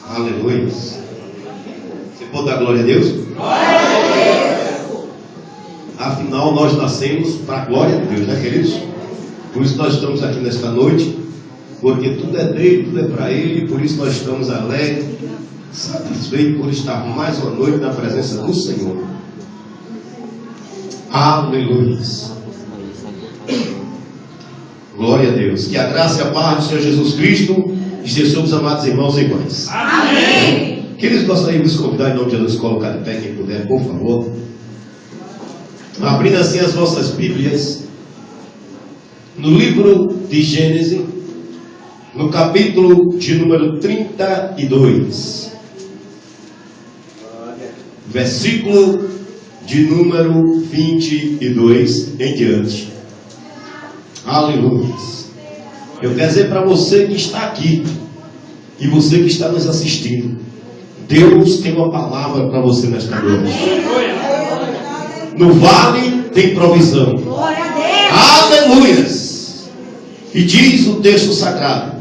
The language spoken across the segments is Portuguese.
Aleluia. Você pode dar glória a Deus? Glória a Deus. Afinal, nós nascemos para a glória de Deus, né, queridos? Por isso nós estamos aqui nesta noite, porque tudo é dele, tudo é para ele, por isso nós estamos alegres, satisfeitos por estar mais uma noite na presença do Senhor. Aleluia. Glória a Deus. Que a graça e a paz do Senhor Jesus Cristo esteja sobre os amados irmãos e irmãs. Amém. Queridos, gostaria de vos convidar em nome de Jesus, colocar de pé quem puder, por favor. Abrindo assim as vossas Bíblias no livro de Gênesis, no capítulo de número 32, versículo de número 22 em diante. Aleluia. Eu quero dizer para você que está aqui e você que está nos assistindo, Deus tem uma palavra para você nesta noite. No vale tem provisão. Glória a Deus. Aleluia. E diz o texto sagrado,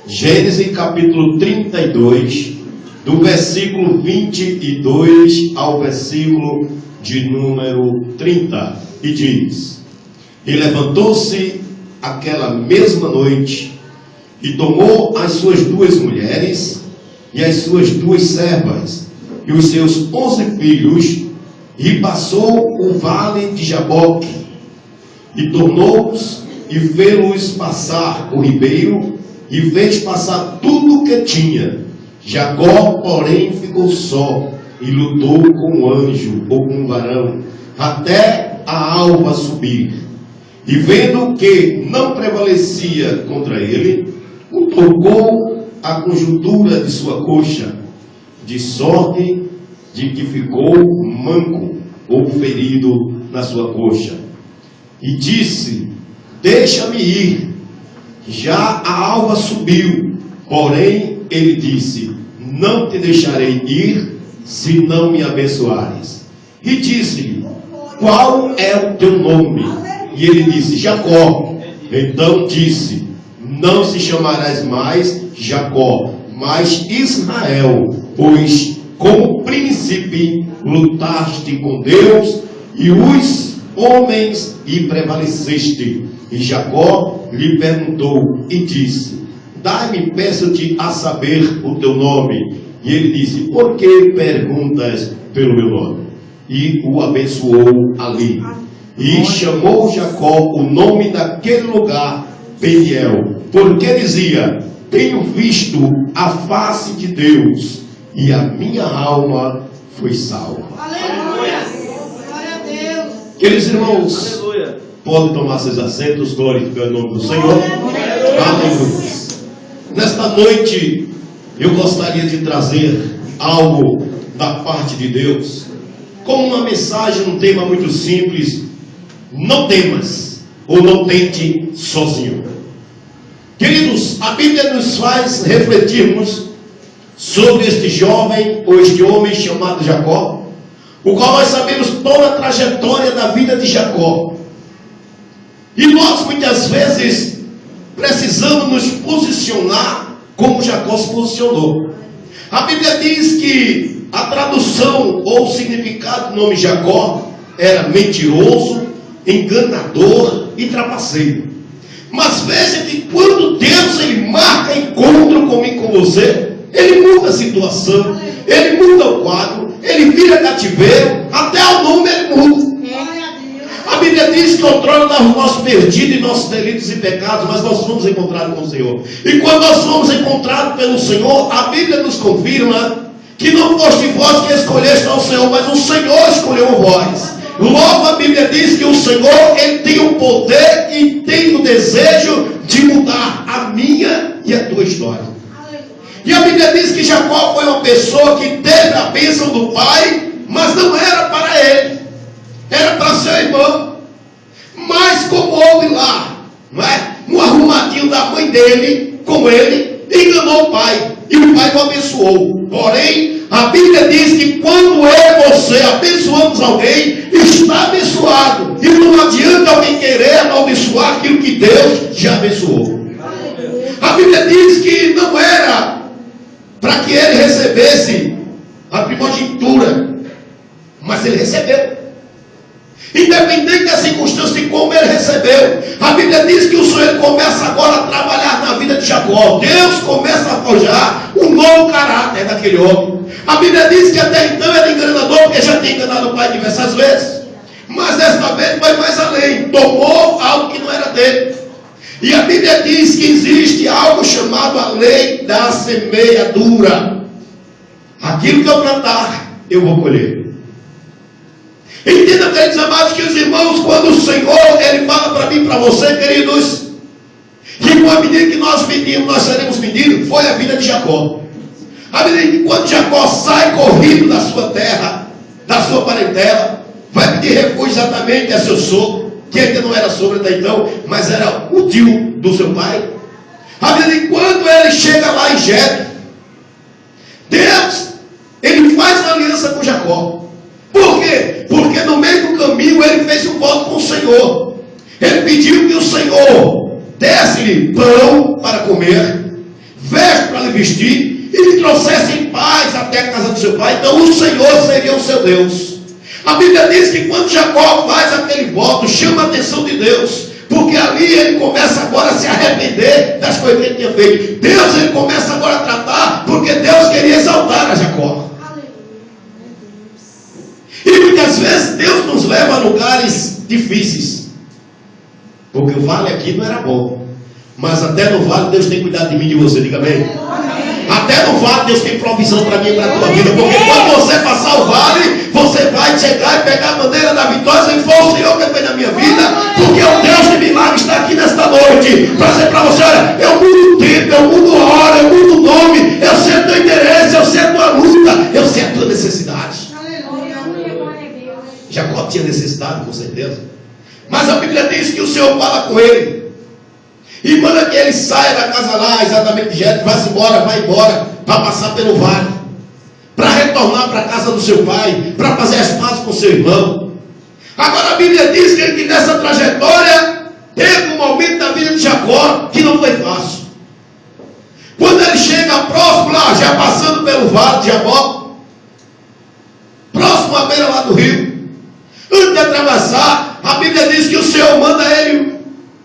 Gênesis capítulo 32, do versículo 22 ao versículo de número 30, e diz: E levantou-se aquela mesma noite, e tomou as suas 2 mulheres, e as suas 2 servas, e os seus 11 filhos, e passou o vale de Jaboque, e tornou-os, e fê-los passar o ribeiro, e fez passar tudo o que tinha. Jacó, porém, ficou só, e lutou com o anjo, ou com o varão, até a alva subir. E vendo que não prevalecia contra ele, o tocou a conjuntura de sua coxa, de sorte de que ficou manco, ou ferido na sua coxa. E disse: Deixa-me ir, já a alva subiu. Porém, ele disse: Não te deixarei ir, se não me abençoares. E disse-lhe: Qual é o teu nome? E ele disse: Jacó. Então disse: Não se chamarás mais Jacó, mas Israel, pois como príncipe lutaste com Deus e os homens e prevaleceste. E Jacó lhe perguntou e disse: Dai-me, peço-te a saber o teu nome. E ele disse: Por que perguntas pelo meu nome? E o abençoou ali. E chamou Jacó o nome daquele lugar Peniel, porque dizia: Tenho visto a face de Deus, e a minha alma foi salva. Aleluia. Glória a Deus. Queridos irmãos, aleluia, podem tomar seus assentos, glorificando o nome do Senhor. Aleluia. Nesta noite, eu gostaria de trazer algo da parte de Deus, como uma mensagem, um tema muito simples: não temas, ou não tente sozinho. Queridos, a Bíblia nos faz refletirmos sobre este jovem, ou este homem chamado Jacó, o qual nós sabemos toda a trajetória da vida de Jacó. E nós muitas vezes precisamos nos posicionar como Jacó se posicionou. A Bíblia diz que a tradução ou o significado do nome Jacó era mentiroso, enganador e trapaceiro. Mas veja que quando Deus ele marca encontro comigo e com você, ele muda a situação, ele muda o quadro, ele vira cativeiro, até o nome ele muda. A Bíblia diz que outrora estávamos nós perdidos em nossos delitos e pecados, mas nós fomos encontrados com o Senhor. E quando nós fomos encontrados pelo Senhor, a Bíblia nos confirma que não foste vós que escolheste ao Senhor, mas o Senhor escolheu vós. Logo a Bíblia diz que o Senhor ele tem o poder e tem o desejo de mudar a minha e a tua história. E a Bíblia diz que Jacó foi uma pessoa que teve a bênção do pai, mas não era para ele, era para seu irmão. Mas como houve lá, não é? Um arrumadinho da mãe dele com ele, enganou o pai, e o pai o abençoou. Porém, a Bíblia diz que quando eu e você abençoamos alguém, está abençoado. E não adianta alguém querer amaldiçoar aquilo que Deus já abençoou. A Bíblia diz que não era recebesse a primogenitura, mas ele recebeu. Independente da circunstância de como ele recebeu, a Bíblia diz que o Senhor começa agora a trabalhar na vida de Jacó. Deus começa a forjar um novo caráter daquele homem. A Bíblia diz que até então era enganador, porque já tinha enganado o pai diversas vezes. Mas desta vez vai mais além, tomou algo que não era dele. E a Bíblia diz que existe algo chamado a lei da semeadura. Aquilo que eu plantar, eu vou colher. Entenda, queridos amados, que os irmãos, quando o Senhor, Ele fala para mim e para você, queridos, que com a medida que nós medimos, nós seremos medidos, foi a vida de Jacó. A medida que quando Jacó sai corrido da sua terra, da sua parentela, vai pedir refúgio exatamente a seu sogro, que ainda não era sogro até então, mas era o tio do seu pai. A medida que quando ele chega lá em Jetro, Deus, Ele faz uma aliança com Jacó. Por quê? Porque no meio do caminho ele fez um voto com o Senhor. Ele pediu que o Senhor desse-lhe pão para comer, veste para lhe vestir, e lhe trouxesse em paz até a casa do seu pai. Então o Senhor seria o seu Deus. A Bíblia diz que quando Jacó faz aquele voto, chama a atenção de Deus, porque ali ele começa agora a se arrepender das coisas que ele tinha feito. Deus, ele começa agora a tratar, porque Deus queria exaltar a Jacó. E muitas vezes Deus nos leva a lugares difíceis, porque o vale aqui não era bom, mas até no vale Deus tem cuidado de mim e de você. Diga amém. Até no vale Deus tem provisão para mim e para a tua vida, porque quando você passar o vale, você vai chegar e pegar a bandeira da vitória e for o Senhor que fez na minha vida, porque o Deus de milagre está aqui nesta noite para dizer para você: olha, eu mudo o tempo, eu mudo a hora, eu mudo o nome, eu sei o teu interesse, eu sei a tua luta, eu sei a tua necessidade. Jacó tinha necessidade, com certeza, mas a Bíblia diz que o Senhor fala com ele e manda que ele saia da casa lá, exatamente de Jetro, vai embora, para passar pelo vale, para retornar para a casa do seu pai, para fazer as pazes com seu irmão. Agora a Bíblia diz que nessa trajetória teve um momento da vida de Jacó que não foi fácil. Quando ele chega próximo lá, já passando pelo vale de Jabó, próximo à beira lá do rio, antes de atravessar, a Bíblia diz que o Senhor manda ele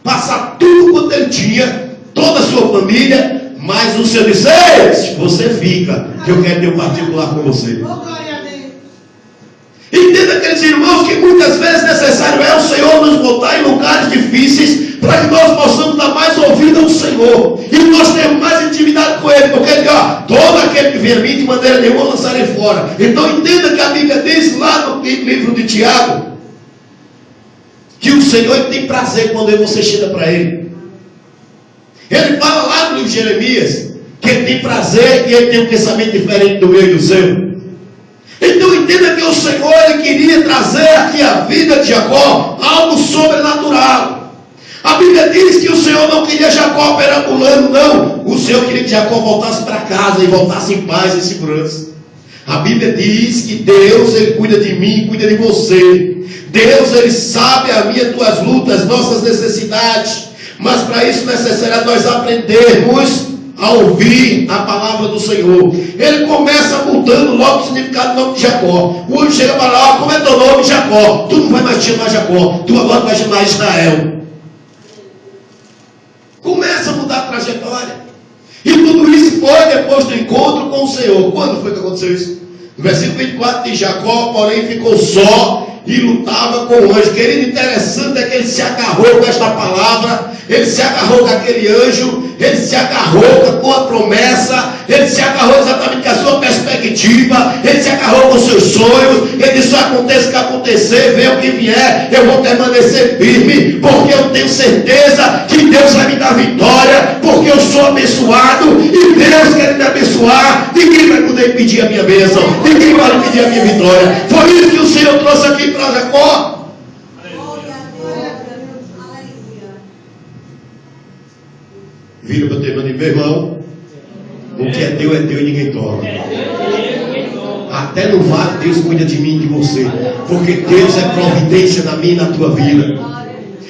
passar tudo quanto ele tinha, toda a sua família, mas o Senhor disse: ei, você fica, que eu quero ter um particular com você. Entenda, aqueles irmãos, que muitas vezes necessário é o Senhor nos botar em lugares difíceis, para que nós possamos dar mais ouvido ao Senhor, e nós temos mais intimidade com Ele, porque Ele diz: todo aquele que vier a mim, de maneira nenhuma lançarei fora. Então entenda que a Bíblia diz lá no livro de Tiago, que o Senhor tem prazer quando você chega para Ele. Ele fala lá no livro de Jeremias, que Ele tem prazer e Ele tem um pensamento diferente do meu e do seu. Então entenda que o Senhor, Ele queria trazer aqui a vida de Jacó algo sobrenatural. A Bíblia diz que o Senhor não queria Jacó perambulando, não. O Senhor queria que Jacó voltasse para casa e voltasse em paz e segurança. A Bíblia diz que Deus, Ele cuida de mim, cuida de você. Deus, Ele sabe a minha e tuas lutas, nossas necessidades. Mas para isso é necessário nós aprendermos a ouvir a palavra do Senhor. Ele começa mudando logo o significado do nome de Jacó. O anjo chega para lá: como é teu nome? Jacó. Tu não vai mais chamar Jacó, tu agora vai chamar Israel. Começa a mudar a trajetória. E tudo isso foi depois do encontro com o Senhor. Quando foi que aconteceu isso? No versículo 24 de Jacó, porém, ficou só e lutava com o anjo. Querido, interessante é que ele se agarrou com esta palavra, ele se agarrou com aquele anjo, ele se agarrou com a tua promessa, ele se agarrou exatamente com a sua perspectiva, ele se agarrou com os seus sonhos. Ele disse: aconteça o que acontecer, venha o que vier, eu vou permanecer firme, porque eu tenho certeza que Deus vai me dar vitória, porque eu sou abençoado e Deus quer me abençoar. Ninguém vai poder impedir a minha bênção, ninguém vai impedir a minha vitória. Foi isso que o Senhor trouxe aqui para Jacó. Vira para o teu irmão e diz: meu irmão, o que é teu e ninguém toma. Até no vale Deus cuida de mim e de você, porque Deus é providência na minha e na tua vida.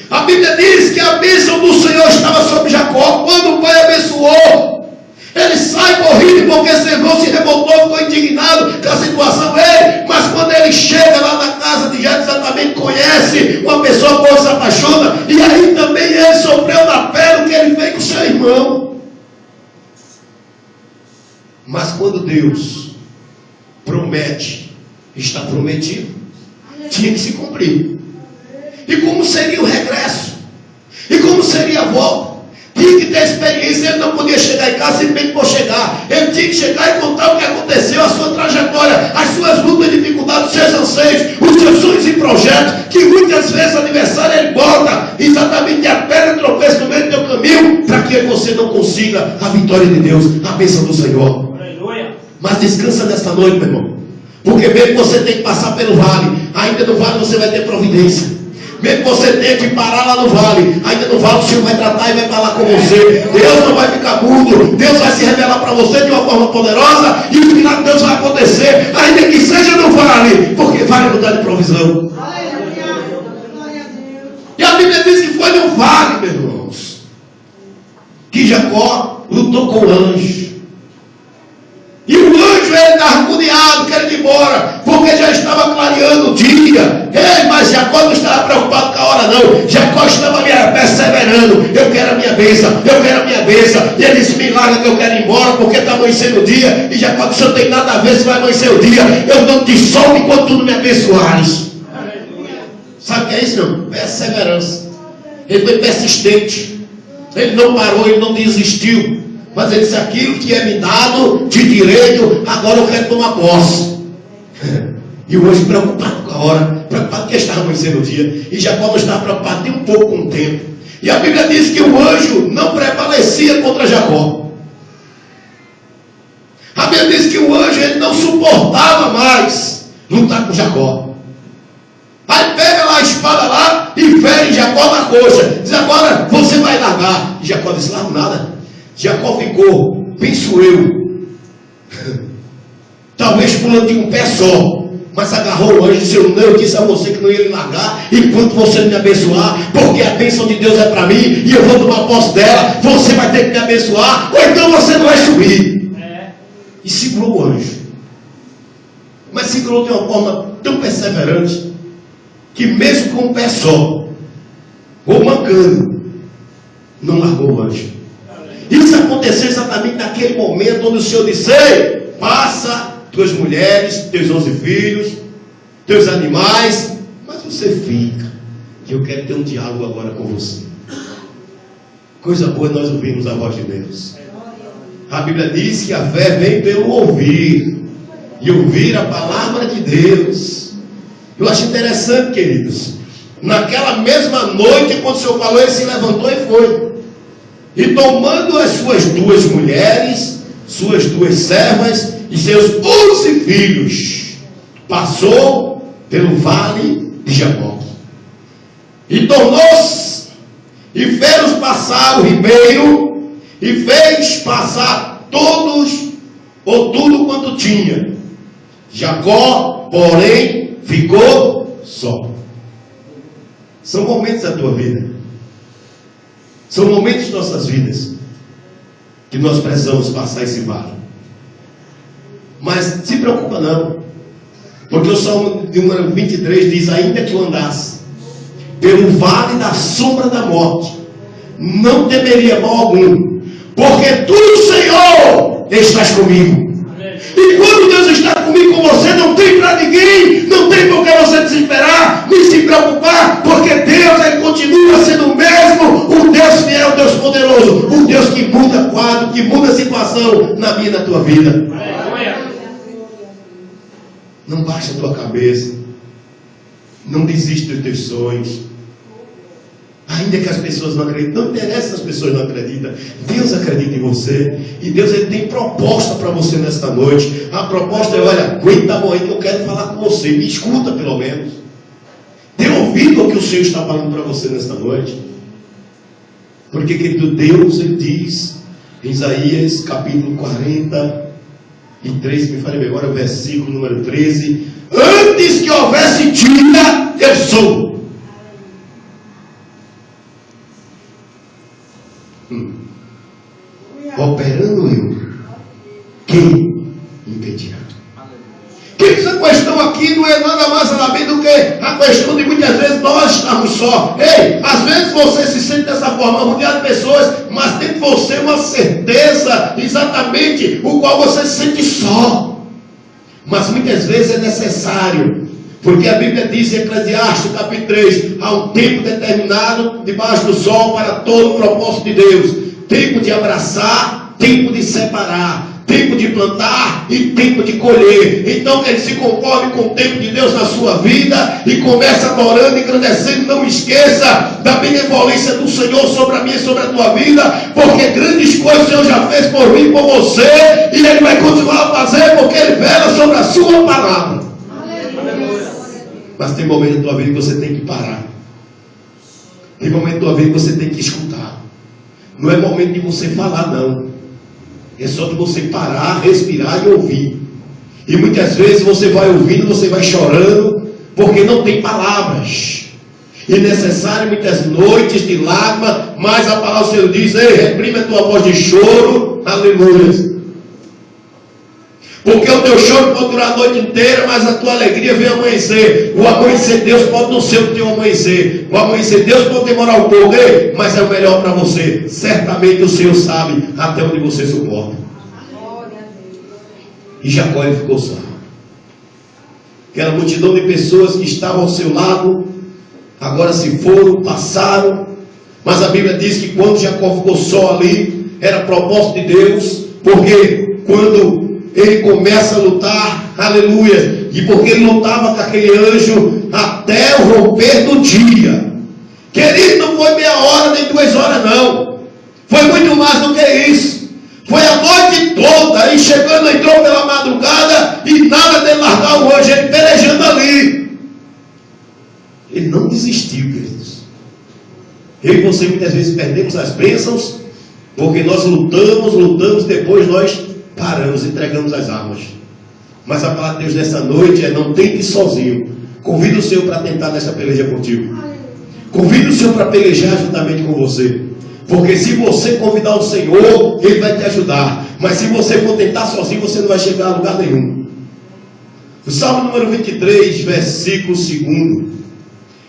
A Bíblia diz que a bênção do Senhor estava sobre Jacó. Quando o pai abençoou, ele sai correndo e porque esse irmão se revoltou, ficou indignado com a situação dele. Mas quando ele chega lá na casa de Jefté, exatamente conhece uma pessoa boa, se apaixona, e aí também ele sofreu na pele o que ele fez com seu irmão. Mas quando Deus promete, está prometido, tinha que se cumprir. E como seria o regresso? E como seria a volta? Tinha que ter experiência. Ele não podia chegar em casa simplesmente por chegar. Ele tinha que chegar e contar o que aconteceu, a sua trajetória, as suas lutas, dificuldades, os seus anseios, os seus sonhos e projetos, que muitas vezes o adversário ele bota exatamente a pedra tropeça no meio do teu caminho, para que você não consiga a vitória de Deus, a bênção do Senhor. Aleluia. Mas descansa nesta noite, meu irmão, porque mesmo que você tem que passar pelo vale, ainda no vale você vai ter providência. Mesmo que você tenha que parar lá no vale, ainda no vale o Senhor vai tratar e vai falar com você. Deus não vai ficar mudo. Deus vai se revelar para você de uma forma poderosa, e o final de Deus vai acontecer, ainda que seja no vale, porque vale é lugar de provisão. E a Bíblia diz que foi no vale, meus irmãos, que Jacó lutou com o anjo. E o anjo ele estava agoniado, querendo ir embora, porque já estava clareando o dia. Ei, mas Jacó não estava preocupado com a hora, não. Jacó estava ali perseverando. Eu quero a minha bênção, eu quero a minha bênção. E ele disse: me larga que eu quero ir embora, porque está amanhecendo o dia. E Jacó disse: não tem nada a ver se vai amanhecer o dia. Eu não te solto enquanto tu não me abençoares. Sabe o que é isso, não? Perseverança. Ele foi persistente. Ele não parou, ele não desistiu. Mas ele disse: aquilo que é me dado de direito, agora eu quero tomar posse. E o anjo preocupado com a hora, preocupado que estava amanhecendo o dia. E Jacó não estava preocupado nem um pouco com o tempo. E a Bíblia diz que o anjo não prevalecia contra Jacó. A Bíblia diz que o anjo ele não suportava mais lutar com Jacó. Aí pega lá a espada lá e fere Jacó na coxa. Diz: agora você vai largar. E Jacó disse: largo nada. Jacó ficou, penso eu, talvez pulando de um pé só, mas agarrou o anjo e disse: eu disse a você que não ia lhe largar enquanto você não me abençoar, porque a bênção de Deus é para mim e eu vou tomar posse dela. Você vai ter que me abençoar, ou então você não vai subir. E segurou o anjo, mas segurou de uma forma tão perseverante que mesmo com um pé só, ou mancando, não largou o anjo. Isso aconteceu exatamente naquele momento onde o Senhor disse: ei, passa tuas mulheres, teus 11 filhos, teus animais, mas você fica, que eu quero ter um diálogo agora com você. Coisa boa nós ouvimos a voz de Deus. A Bíblia diz que a fé vem pelo ouvir, e ouvir a palavra de Deus. Eu acho interessante, queridos, naquela mesma noite, quando o Senhor falou, ele se levantou e foi. E tomando as suas 2 mulheres, suas 2 servas e seus 11 filhos, passou pelo vale de Jacó. E tornou-se, e fez-os passar o ribeiro, e fez passar todos, ou tudo quanto tinha. Jacó, porém, ficou só. São momentos da tua vida. São momentos de nossas vidas que nós precisamos passar esse vale. Mas se preocupa não, porque o Salmo de número 23 diz: ainda que eu andasse pelo vale da sombra da morte, não temeria mal algum, porque tu, Senhor, estás comigo. E quando Deus está comigo, com você, não tem para ninguém, não tem por que você desesperar, nem se preocupar, porque Deus ele continua sendo o mesmo, o Deus fiel, o Deus poderoso, o Deus que muda quadro, que muda a situação na minha e na tua vida. Não baixa a tua cabeça, não desista dos teus sonhos. Ainda que as pessoas não acreditam, não interessa se as pessoas não acreditam, Deus acredita em você, e Deus ele tem proposta para você nesta noite. A proposta é: olha, aguenta a mão aí que eu quero falar com você, me escuta pelo menos, dê ouvido ao que o Senhor está falando para você nesta noite. Porque, querido, Deus ele diz em Isaías capítulo 43, me falei agora, versículo número 13: antes que houvesse dia, eu sou. Operando eu, quem impedirá? Queridos, a questão aqui não é nada mais nada menos do que a questão de muitas vezes nós estamos só. Ei, às vezes você se sente dessa forma, rodeado de pessoas, mas tem de você uma certeza exatamente o qual você se sente só. Mas muitas vezes é necessário, porque a Bíblia diz em Eclesiastes capítulo 3, há um tempo determinado debaixo do sol para todo o propósito de Deus. Tempo de abraçar, tempo de separar, tempo de plantar e tempo de colher. Então ele se conforme com o tempo de Deus na sua vida e começa adorando, engrandecendo. Não esqueça da benevolência do Senhor sobre a minha e sobre a tua vida, porque grandes coisas o Senhor já fez por mim e por você, e Ele vai continuar a fazer, porque Ele vela sobre a sua palavra. Aleluia. Mas tem momento da tua vida que você tem que parar, tem momento da tua vida que você tem que escutar. Não é momento de você falar, não. É só de você parar, respirar e ouvir. E muitas vezes você vai ouvindo, você vai chorando, porque não tem palavras. E é necessário muitas noites de lágrimas, mas a palavra do Senhor diz: ei, reprime a tua voz de choro, aleluia. Porque o teu choro pode durar a noite inteira, mas a tua alegria vem amanhecer. O amanhecer de Deus pode não ser o teu amanhecer. O amanhecer de Deus pode demorar um pouco, mas é o melhor para você. Certamente o Senhor sabe até onde você suporta. E Jacó ele ficou só. Aquela multidão de pessoas que estavam ao seu lado, agora se foram, passaram. Mas a Bíblia diz que quando Jacó ficou só ali, era propósito de Deus. Porque quando ele começa a lutar, aleluia, e porque ele lutava com aquele anjo até o romper do dia. Querido, não foi meia hora nem 2 horas não, foi muito mais do que isso. Foi a noite toda, e chegando, entrou pela madrugada, e nada de largar o anjo, ele pelejando ali. Ele não desistiu, queridos. Eu e você muitas vezes perdemos as bênçãos, porque nós lutamos, depois nós paramos, entregamos as armas. Mas a palavra de Deus nessa noite é: não tente sozinho. Convida o Senhor para tentar nessa peleja contigo. Convida o Senhor para pelejar juntamente com você. Porque se você convidar o Senhor, Ele vai te ajudar. Mas se você for tentar sozinho, você não vai chegar a lugar nenhum. O Salmo número 23, versículo 2,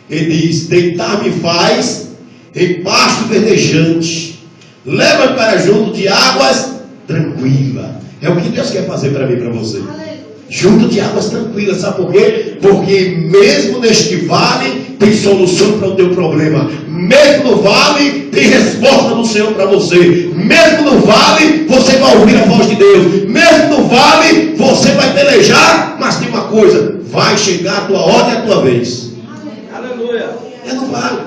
ele diz: deitar-me faz em pasto verdejante, leva-me para junto de águas tranquila. É o que Deus quer fazer para mim e para você. Junto de águas tranquilas. Sabe por quê? Porque mesmo neste vale tem solução para o teu problema. Mesmo no vale tem resposta do Senhor para você. Mesmo no vale você vai ouvir a voz de Deus. Mesmo no vale você vai pelejar. Mas tem uma coisa: vai chegar a tua hora e a tua vez. Aleluia. É no vale.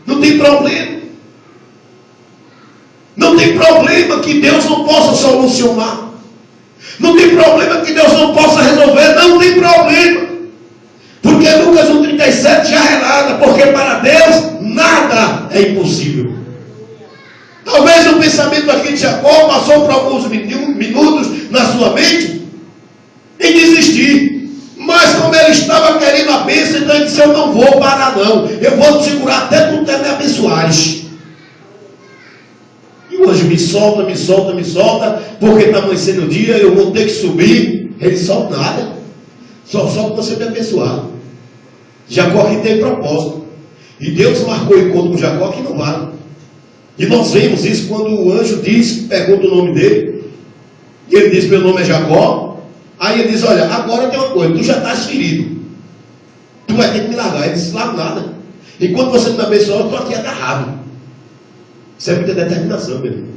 Não tem problema. Não tem problema que Deus não possa solucionar. Não tem problema que Deus não possa resolver. Não tem problema. Porque Lucas 1,37 já relata: porque para Deus nada é impossível. Talvez o pensamento aqui de Jacó passou por alguns minutos na sua mente em desistir. Mas como ele estava querendo a bênção, então ele disse: eu não vou parar não. Eu vou te segurar até tu me abençoares. O anjo: me solta, porque está amanhecendo o dia, eu vou ter que subir. Ele: solta nada, só solta você me abençoar. Jacó aqui tem propósito, e Deus marcou o encontro com Jacó que não vale. E nós vemos isso quando o anjo diz, pergunta o nome dele, e ele diz: meu nome é Jacó. Aí ele diz: olha, agora tem uma coisa, tu já estás ferido, tu vai ter que me largar. Ele disse: largo nada, enquanto você não me abençoar, eu estou aqui agarrado. Isso é muita determinação, meu irmão.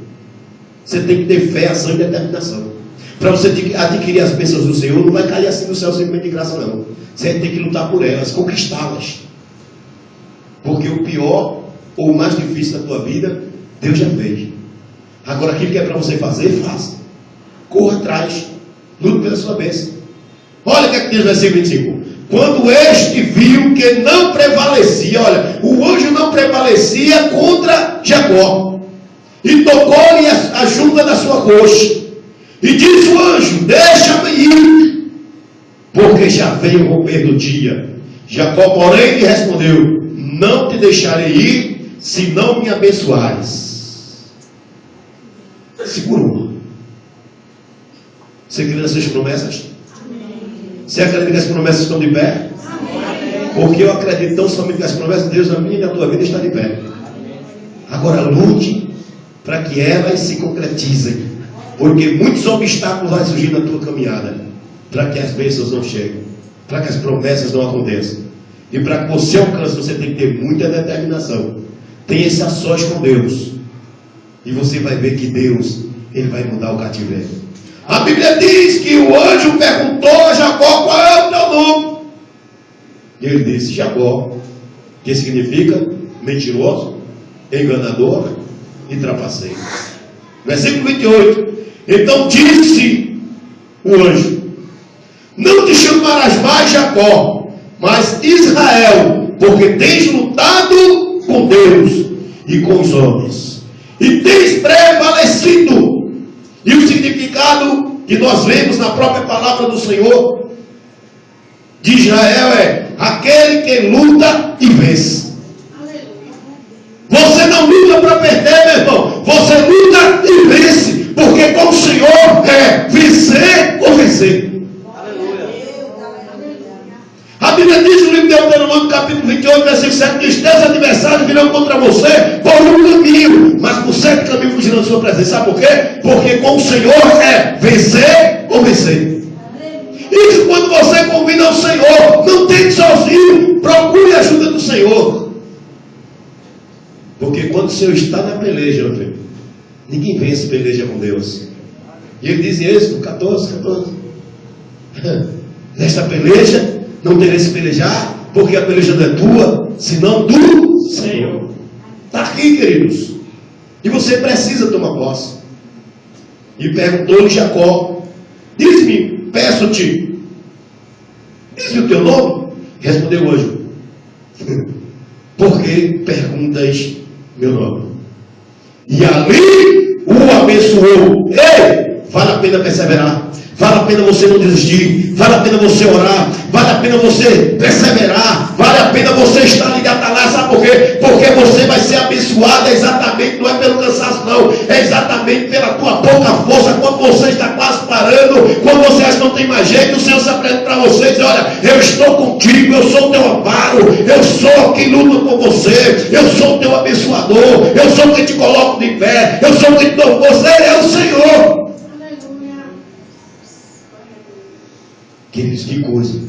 Você tem que ter fé, ação e determinação. Para você adquirir as bênçãos do Senhor, não vai cair assim do céu simplesmente de graça, não. Você tem que lutar por elas, conquistá-las. Porque o pior ou o mais difícil da tua vida, Deus já fez. Agora aquilo que é para você fazer, faça. Corra atrás. Lute pela sua bênção. Olha o que é que diz no versículo 25. Quando este viu que não prevalecia, olha, o anjo não prevalecia contra Jacó, e tocou-lhe a junta da sua coxa, e disse o anjo: deixa-me ir, porque já veio o romper do dia. Jacó, porém, lhe respondeu: não te deixarei ir, se não me abençoares. Segurou. Você crê nessas promessas? Você acredita que as promessas estão de pé? Porque eu acredito tão somente que as promessas de Deus na minha e na tua vida estão de pé. Agora lute para que elas se concretizem. Porque muitos obstáculos vão surgir na tua caminhada. Para que as bênçãos não cheguem. Para que as promessas não aconteçam. E para que você alcance, você tem que ter muita determinação. Tenha esse a sós com Deus. E você vai ver que Deus, Ele vai mudar o cativeiro. A Bíblia diz que o anjo perguntou a Jacó: qual é o teu nome? E ele disse: Jacó, que significa mentiroso, enganador e trapaceiro. Versículo 28. Então disse o anjo: não te chamarás mais Jacó, mas Israel, porque tens lutado com Deus e com os homens, e tens prevalecido. E o significado que nós vemos na própria palavra do Senhor de Israel é aquele que luta e vence. Você não luta para perder, meu irmão. Você luta e vence. Porque com o Senhor é vencer ou vencer. A Bíblia diz no livro de Deuteronômio, capítulo 28, versículo 7, que os teus adversários virão contra você por um caminho, mas por 7 caminhos fugirão da sua presença. Sabe por quê? Porque com o Senhor é vencer ou vencer. E quando você convida ao Senhor, não tente sozinho, procure a ajuda do Senhor. Porque quando o Senhor está na peleja, meu filho, ninguém vence peleja com Deus. E ele diz em Êxodo 14. Nesta peleja não tereis que pelejar, porque a peleja não é tua, senão do Senhor. Está aqui, queridos. E você precisa tomar posse. E perguntou-lhe Jacó: diz-me, peço-te, diz-me o teu nome. Respondeu o anjo: por que perguntas meu nome? E ali o abençoou. Ei, vale a pena perseverar. Vale a pena você não desistir. Vale a pena você orar. Vale a pena você perseverar. Vale a pena você estar ligado lá. Sabe por quê? Porque você vai ser abençoado exatamente, não é pelo cansaço não. É exatamente pela tua pouca força. Quando você está quase parando, quando você acha que não tem mais jeito, o Senhor se apresenta para você e diz: olha, eu estou contigo, eu sou o teu amparo, eu sou quem luta com você, eu sou o teu abençoador, eu sou quem te coloca de pé, eu sou quem te dou força. Ele é o Senhor. Queridos, que coisa.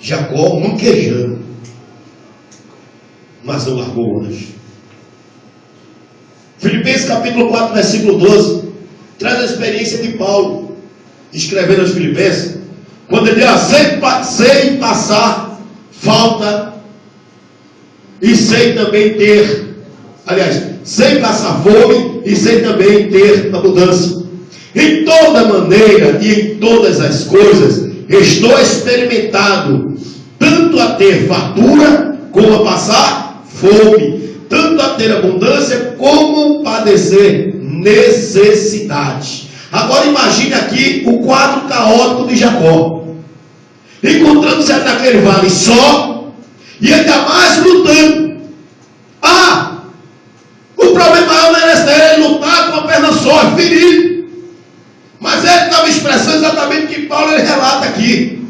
Jacó manquejando, mas não largou o anjo. Filipenses capítulo 4, versículo 12, traz a experiência de Paulo, escrevendo aos Filipenses, quando ele diz: sei passar falta, e sei também ter, aliás, sei passar fome, e sei também ter abundância. Em toda maneira e em todas as coisas estou experimentado, tanto a ter fartura como a passar fome, tanto a ter abundância como padecer necessidade. Agora imagine aqui o quadro caótico de Jacó, encontrando-se naquele vale só, e ainda mais lutando. O problema maior não era ele lutar com a perna só, ferido. Mas ele estava expressando exatamente o que Paulo ele relata aqui.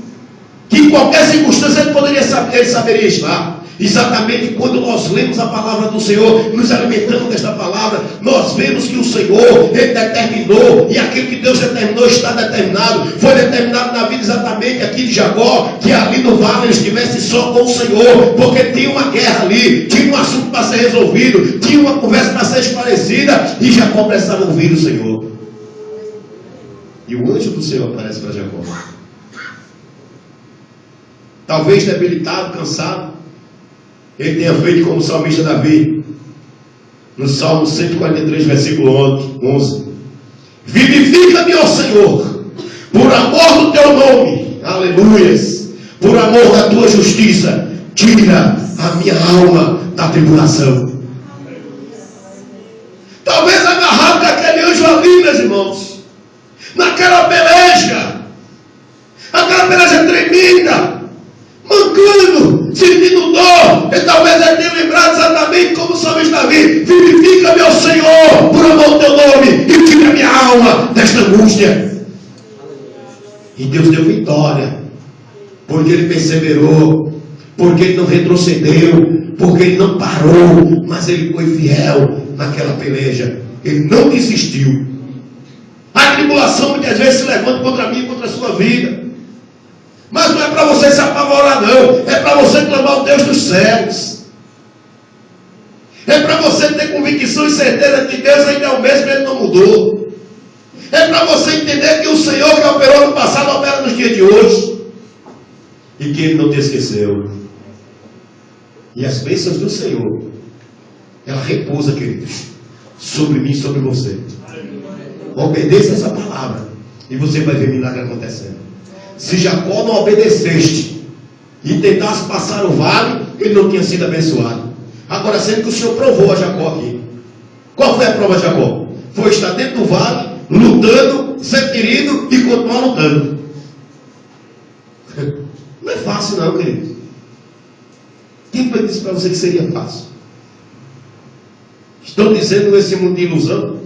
Que em qualquer circunstância ele poderia saber, ele saberia estar. Exatamente quando nós lemos a palavra do Senhor, nos alimentamos desta palavra, nós vemos que o Senhor, Ele determinou, e aquilo que Deus determinou está determinado. Foi determinado na vida exatamente aqui de Jacó, que ali no vale ele estivesse só com o Senhor, porque tinha uma guerra ali, tinha um assunto para ser resolvido, tinha uma conversa para ser esclarecida, e Jacó precisava ouvir o Senhor. E o anjo do Senhor aparece para Jacó. Talvez debilitado, cansado, ele tenha feito como o salmista Davi, no Salmo 143, versículo 11: vivifica-me, ó Senhor, por amor do teu nome, aleluias, por amor da tua justiça, tira a minha alma da tribulação. Talvez agarrado daquele anjo ali, meus irmãos, naquela peleja, aquela peleja tremenda, mancando, sentindo dor, e talvez ele tenha lembrado exatamente como o salmista Davi: vivifica-me, ó Senhor, por amor do teu nome, e tira a minha alma desta angústia. E Deus deu vitória, porque ele perseverou, porque ele não retrocedeu, porque ele não parou, mas ele foi fiel naquela peleja. Ele não desistiu. A tribulação muitas vezes se levanta contra mim e contra a sua vida. Mas não é para você se apavorar, não. É para você clamar ao Deus dos céus. É para você ter convicção e certeza que Deus ainda é o mesmo, ele não mudou. É para você entender que o Senhor que operou no passado opera nos dias de hoje. E que ele não te esqueceu. E as bênçãos do Senhor, ela repousa, queridos, sobre mim e sobre você. Obedeça essa palavra e você vai ver milagre acontecendo. Se Jacó não obedeceste e tentasse passar o vale, ele não tinha sido abençoado. Agora, sendo que o Senhor provou a Jacó aqui. Qual foi a prova de Jacó? Foi estar dentro do vale, lutando, ser ferido e continuar lutando. Não é fácil não, querido. Quem foi que disse para você que seria fácil? Estão dizendo nesse mundo de ilusão?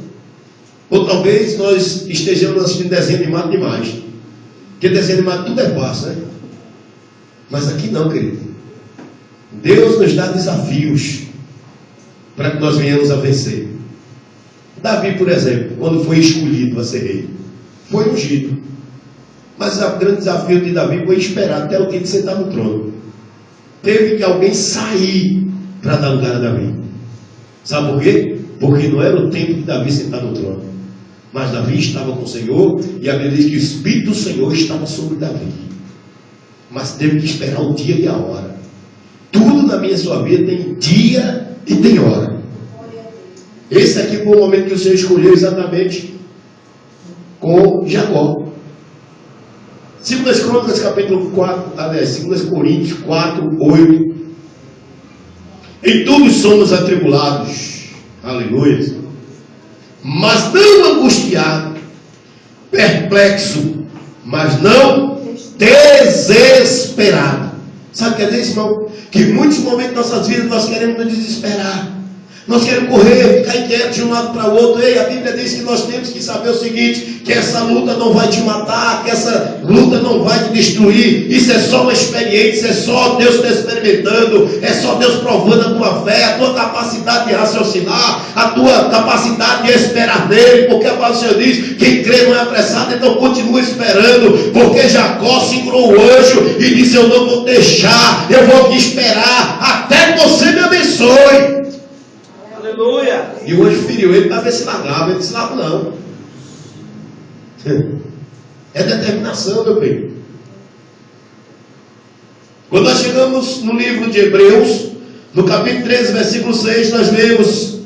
Ou talvez nós estejamos assistindo desenho animado demais. Porque desenho animado tudo é fácil, né? Mas aqui não, querido. Deus nos dá desafios para que nós venhamos a vencer. Davi, por exemplo, quando foi escolhido a ser rei, foi ungido. Mas o grande desafio de Davi foi esperar até o dia de sentar no trono. Teve que alguém sair para dar lugar a Davi. Sabe por quê? Porque não era o tempo de Davi sentar no trono. Mas Davi estava com o Senhor, e a Bíblia diz que o Espírito do Senhor estava sobre Davi. Mas teve que esperar o dia e a hora. Tudo na minha e sua vida tem dia e tem hora. Esse aqui foi o momento que o Senhor escolheu exatamente com Jacó. 2 Crônicas capítulo 4, aliás, 2 Coríntios 4, 8. Em tudo somos atribulados, aleluia, mas não angustiado, perplexo, mas não desesperado. Sabe o que é isso, irmão? Que em muitos momentos de nossas vidas nós queremos nos desesperar. Nós queremos correr, ficar inquietos de um lado para o outro. Ei, a Bíblia diz que nós temos que saber o seguinte: que essa luta não vai te matar, que essa luta não vai te destruir. Isso é só uma experiência, é só Deus te experimentando, é só Deus provando a tua fé, a tua capacidade de raciocinar, a tua capacidade de esperar nele. Porque a palavra do Senhor diz: quem crê não é apressado, então continua esperando. Porque Jacó segurou o anjo e disse: eu não vou deixar, eu vou te esperar até que você me abençoe. Aleluia. E o anjo feriu ele para ver se largava. Ele disse: largo não. É determinação, meu bem. Quando nós chegamos no livro de Hebreus, no capítulo 13, versículo 6, nós vemos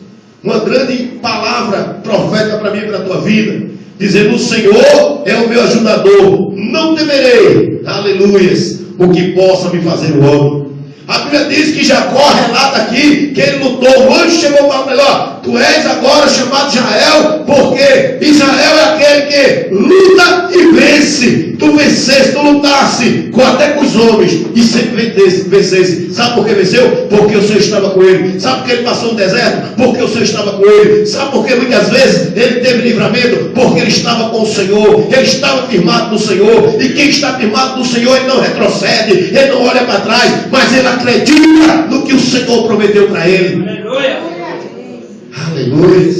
uma grande palavra profética para mim e para a tua vida, dizendo: o Senhor é o meu ajudador, não temerei, aleluias, o que possa me fazer o homem. A Bíblia diz que Jacó relata aqui que ele lutou. O anjo chegou para ele: ó, tu és agora chamado Israel, porque Israel é aquele que luta e vence. Tu venceste, tu lutaste até com os homens e sempre venceste. Sabe por que venceu? Porque o Senhor estava com ele. Sabe por que ele passou no deserto? Porque o Senhor estava com ele. Sabe por que muitas vezes ele teve livramento? Porque ele estava com o Senhor. Ele estava firmado no Senhor. E quem está firmado no Senhor, ele não retrocede, ele não olha para trás, mas ele acredita no que o Senhor prometeu para ele. Aleluia. Aleluia.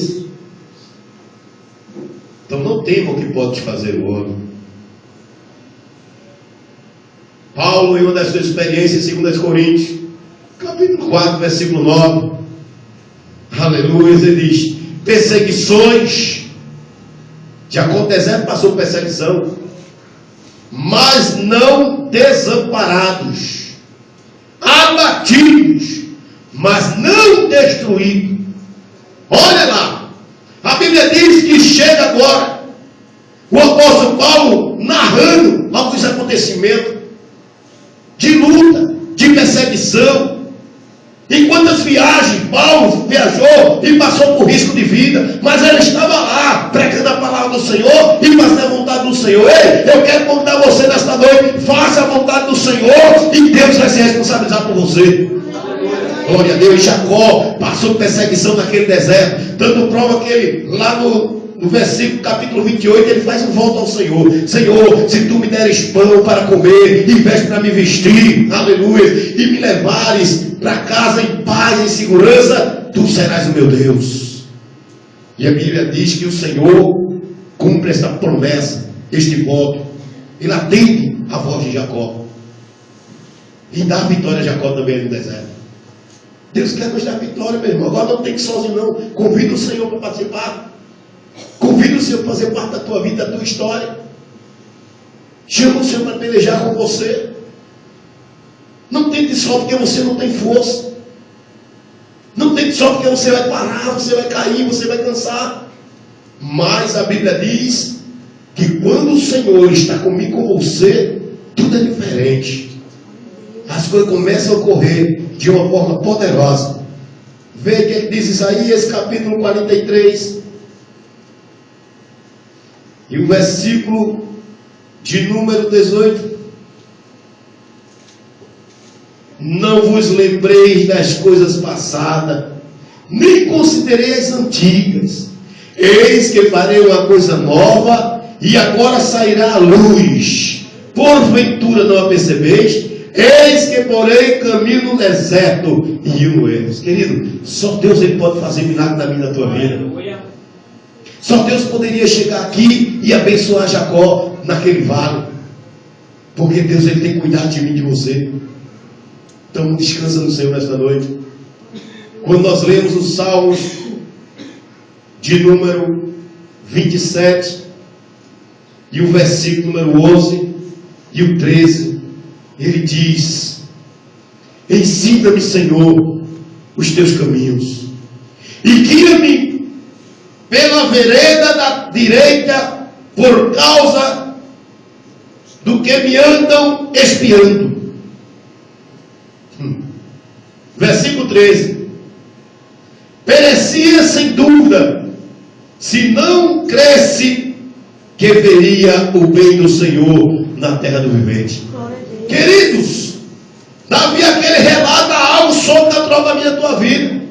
Então não tema o que pode te fazer o homem. Paulo, em uma das suas experiências, em 2 Coríntios, capítulo 4, versículo 9, aleluia, ele diz: perseguições, Jacó deserto passou perseguição, mas não desamparados, abatidos, mas não destruídos. Olha lá, a Bíblia diz que chega agora o apóstolo Paulo narrando alguns acontecimentos de luta, de perseguição. Em quantas viagens Paulo viajou e passou por risco de vida, mas ele estava lá pregando a palavra do Senhor e fazendo a vontade do Senhor. Ei, eu quero convidar você nesta noite: faça a vontade do Senhor e Deus vai se responsabilizar por você. Glória a Deus. Jacó passou perseguição naquele deserto, dando prova que ele lá no no versículo capítulo 28, ele faz um voto ao Senhor. Senhor, se tu me deres pão para comer, e vestes para me vestir, aleluia, e me levares para casa em paz, em segurança, tu serás o meu Deus. E a Bíblia diz que o Senhor cumpre essa promessa, este voto. Ele atende a voz de Jacó e dá a vitória a Jacó também no deserto. Deus quer nos dar vitória, meu irmão. Agora não tem que ir sozinho, não. Convida o Senhor para participar. Convida o Senhor para fazer parte da tua vida, da tua história. Chama o Senhor para pelejar com você. Não tente só porque você não tem força. Não tente só porque você vai parar, você vai cair, você vai cansar. Mas a Bíblia diz que quando o Senhor está comigo, com você, tudo é diferente. As coisas começam a ocorrer de uma forma poderosa. Veja o que diz Isaías capítulo 43 e o versículo de número 18. Não vos lembreis das coisas passadas, nem considerei as antigas. Eis que farei uma coisa nova, e agora sairá a luz. Porventura não a percebeis? Eis que porém caminho no deserto e rio no erros. Querido, só Deus ele pode fazer milagre na minha e na tua vida. Só Deus poderia chegar aqui e abençoar Jacó naquele vale. Porque Deus ele tem cuidado de mim e de você. Então descansa no Senhor nesta noite. Quando nós lemos os Salmos de número 27 e o versículo número 11 e o 13, ele diz: ensina-me, Senhor, os teus caminhos, e guia-me pela vereda da direita, por causa do que me andam espiando. Versículo 13: perecia sem dúvida, se não cresce, que veria o bem do Senhor na terra do vivente. Queridos, Davi aquele relata algo sobrenatural da minha e tua vida.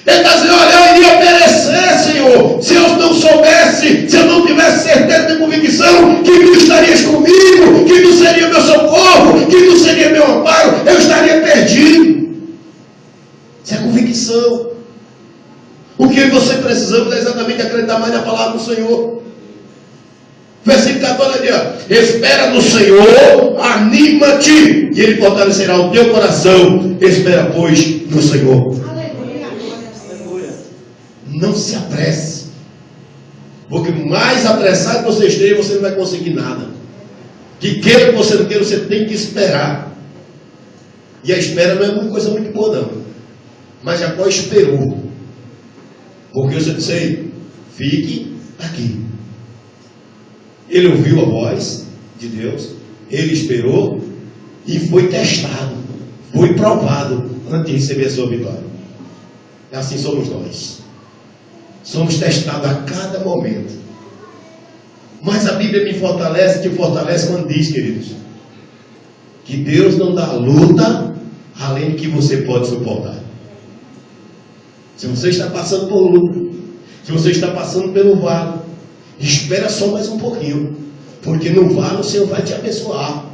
Ele está dizendo: olha, eu iria perecer, Senhor, se eu não soubesse, se eu não tivesse certeza de convicção que tu estarias comigo, que tu seria meu socorro, que tu seria meu amparo, eu estaria perdido. Isso é convicção. O que você precisamos é exatamente acreditar mais na palavra do Senhor. Versículo 14 diz: espera no Senhor, anima-te, e Ele fortalecerá o teu coração. Espera, pois, no Senhor. Aleluia. Não se apresse, porque mais apressado que você esteja, você não vai conseguir nada. Que queira que você não queira, você tem que esperar. E a espera não é uma coisa muito boa, não. Mas Jacó esperou, porque eu disse: fique aqui. Ele ouviu a voz de Deus, ele esperou e foi testado, foi provado antes de receber a sua vitória. Assim somos nós. Somos testados a cada momento. Mas a Bíblia me fortalece, te fortalece quando diz, queridos, que Deus não dá luta além do que você pode suportar. Se você está passando por luta, se você está passando pelo vale, espera só mais um pouquinho, porque no vale o Senhor vai te abençoar,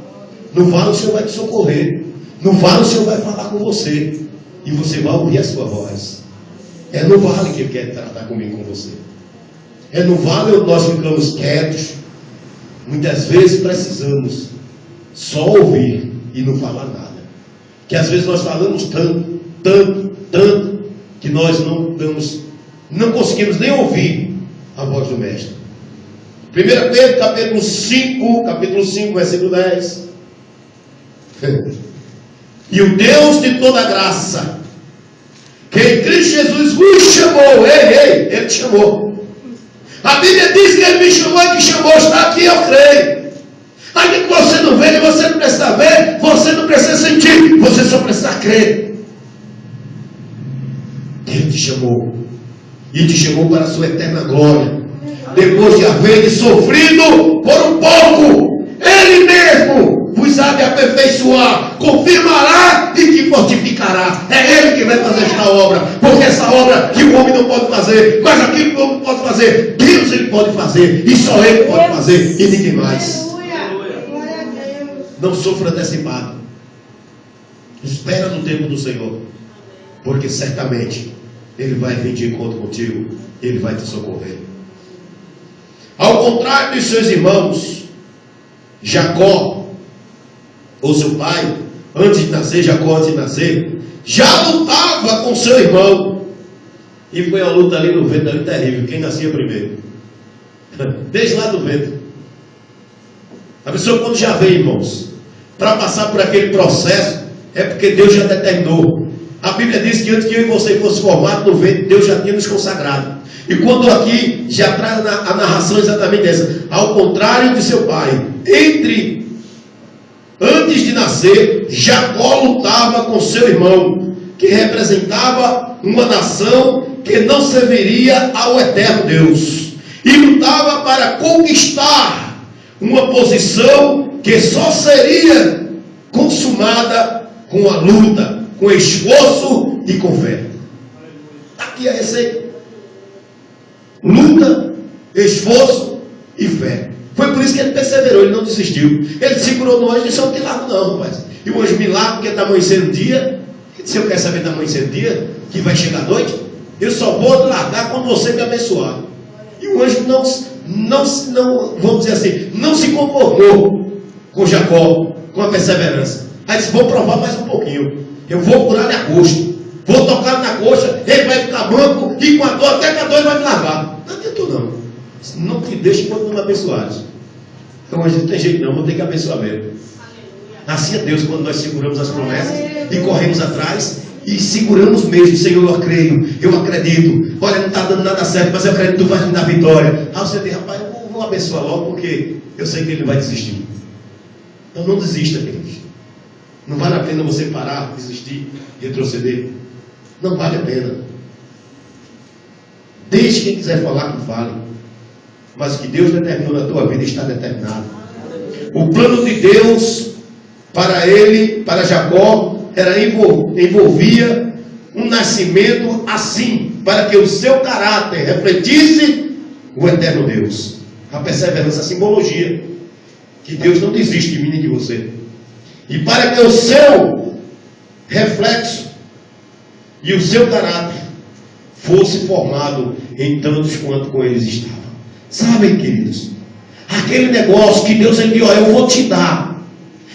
no vale o Senhor vai te socorrer, no vale o Senhor vai falar com você, e você vai ouvir a sua voz. É no vale que Ele quer tratar comigo, com você. É no vale onde nós ficamos quietos. Muitas vezes precisamos só ouvir e não falar nada. Que às vezes nós falamos tanto, que nós não conseguimos nem ouvir a voz do Mestre. 1 Pedro capítulo 5, versículo 10. E o Deus de toda graça, que em Cristo Jesus vos chamou, Ele te chamou. A Bíblia diz que Ele me chamou e que chamou, está aqui, eu creio. Aqui que você não vê, você não precisa ver, você não precisa sentir, você só precisa crer. Ele te chamou, e te chamou para a sua eterna glória. Depois de haver sofrido por um pouco, Ele mesmo vos sabe aperfeiçoar, confirmará e te fortificará. É Ele que vai fazer esta obra, porque essa obra que o homem não pode fazer, mas aquilo que o homem pode fazer, Deus Ele pode fazer, e só Ele pode fazer, e ninguém mais. Não sofra antecipado. Espera no tempo do Senhor, porque certamente Ele vai vir de encontro contigo, Ele vai te socorrer. Ao contrário de seus irmãos, Jacó, ou seu pai, antes de nascer, Jacó antes de nascer, já lutava com seu irmão. E foi a luta ali no vento, ali terrível. Quem nascia primeiro? Desde lá do vento. A pessoa quando já vem, irmãos, para passar por aquele processo, é porque Deus já determinou. A Bíblia diz que antes que eu e você fosse formado no ventre, Deus já tinha nos consagrado. E quando aqui já traz a narração exatamente essa, ao contrário de seu pai, antes de nascer, Jacó lutava com seu irmão, que representava uma nação que não serviria ao eterno Deus, e lutava para conquistar uma posição que só seria consumada com a luta, com esforço e com fé. Aqui é a receita: luta, esforço e fé. Foi por isso que ele perseverou, ele não desistiu. Ele segurou no anjo e disse: não tem largo não, rapaz. E o anjo milagre, porque está amanhecendo o dia. Se eu quero saber da amanhecendo o dia, que vai chegar a noite, eu só vou largar quando você me abençoar. E o anjo não, vamos dizer assim, não se conformou com Jacó, com a perseverança. Aí disse: vou provar mais um pouquinho. Eu vou curar-lhe a coxa. Vou tocar na coxa, ele vai ficar manco, e com a dor, até que a dor ele vai me largar. Não adiantou não. Não te deixe quando não me abençoares. Então a gente não tem jeito não, vou ter que abençoar mesmo. Assim é Deus quando nós seguramos as promessas e corremos atrás e seguramos mesmo. Senhor, eu creio, eu acredito. Olha, não está dando nada certo, mas eu acredito que tu vais me dar vitória. Ah, você diz: rapaz, eu vou abençoar logo, porque eu sei que ele vai desistir. Então não desista, queridos. Não vale a pena você parar, desistir, retroceder. Não vale a pena. Deixe quem quiser falar que fale. Mas o que Deus determinou na tua vida está determinado. O plano de Deus para ele, para Jacó, envolvia um nascimento assim, para que o seu caráter refletisse o eterno Deus. A perseverança, a simbologia que Deus não desiste de mim nem de você. E para que o seu reflexo e o seu caráter fosse formado em tantos quanto com eles estavam. Sabem, queridos, aquele negócio que Deus enviou: eu vou te dar,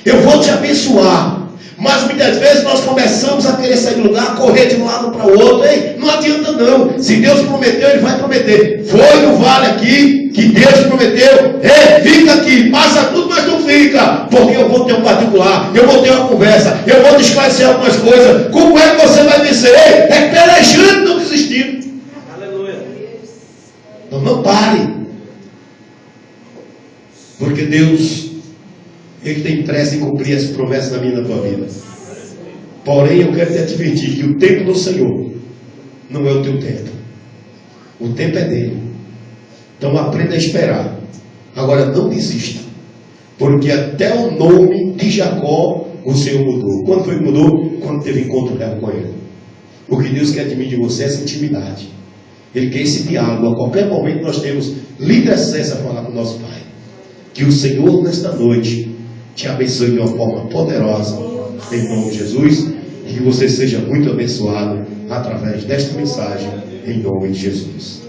eu vou te abençoar. Mas muitas vezes nós começamos a querer sair do lugar, correr de um lado para o outro. Ei, não adianta não. Se Deus prometeu, Ele vai prometer. Foi no vale aqui que Deus prometeu: ei, fica aqui, passa tudo, mas não fica, porque eu vou ter um particular, eu vou ter uma conversa, eu vou te esclarecer algumas coisas. Como é que você vai vencer? Ei, é pelejando, não desistindo. Aleluia. Então não pare, porque Deus, Ele tem pressa em cumprir as promessas na minha e na tua vida. Porém, eu quero te advertir que o tempo do Senhor não é o teu tempo. O tempo é dele. Então aprenda a esperar. Agora não desista, porque até o nome de Jacó o Senhor mudou. Quando foi que mudou? Quando teve encontro real com ele. O que Deus quer de mim e de você é essa intimidade. Ele quer esse diálogo. A qualquer momento nós temos livre acesso a falar com o nosso Pai. Que o Senhor nesta noite te abençoe de uma forma poderosa, em nome de Jesus, e que você seja muito abençoado através desta mensagem, em nome de Jesus.